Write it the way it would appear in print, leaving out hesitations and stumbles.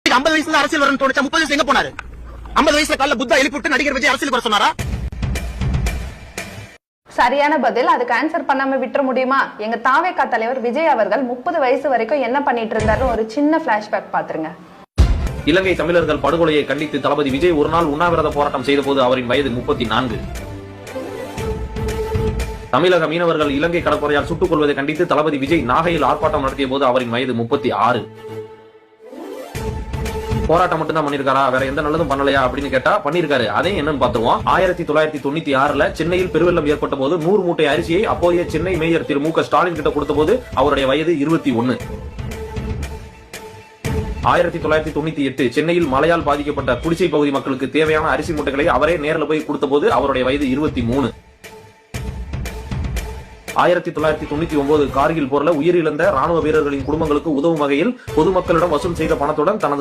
விஜய் 50 வயசுல அரசியல் வரணும் தோணுச்சா? 30 வயசுல எங்க போனாரு? 50 வயசுல காலைல புத்தா எழுப்பி விட்டு நடிகர் விஜய் அரசியல் வர சொன்னாரா? சரியான பதில். அதுக்கு ஆன்சர் பண்ணாம விட்டுற முடியுமா? எங்க தாவேகா தலைவர் விஜய் அவர்கள் 30 வயசு வரைக்கும் என்ன பண்ணிட்டு இருந்தாருன்னு ஒரு சின்ன பிளாஷ்பேக் பாத்துருங்க. இலங்கை தமிழர்கள் படுகொலையை கண்டித்து தளபதி விஜய் ஒரு நாள் உண்ணாவிரத போராட்டம் செய்த போது அவரின் வயது 34. தமிழக மீனவர்கள் இலங்கை கடற்படையால் சுட்டுக் கொள்வதை கண்டித்து தளபதி விஜய் நாகையில் ஆர்ப்பாட்டம் நடத்திய போது அவரின் வயது 36. போராட்டம் மட்டும் தான் பண்ணிருக்காரா, வேற எந்த நல்லதும் பண்ணலையா அப்படின்னு கேட்டா பண்ணிருக்காரு. அதே என்னன்னு பாத்துருவோம். 1996 சென்னையில் பெருவெள்ளம் ஏற்பட்ட போது 100 மூட்டை அரிசியை அப்போதைய சென்னை மேயர் திரு மு க ஸ்டாலின் கிட்ட கொடுத்த போது அவருடைய வயது 21. 1998 சென்னையில் மழையால் பாதிக்கப்பட்ட குடிசை பகுதி மக்களுக்கு தேவையான அரிசி மூட்டைகளை அவரே நேரில் போய் கொடுத்த போது அவருடைய வயது 23. 1999 கார்கில் போர்ல உயிரிழந்த ராணுவ வீரர்களின் குடும்பங்களுக்கு உதவும் வகையில் பொதுமக்களிடம் வசூல் செய்த பணத்துடன் தனது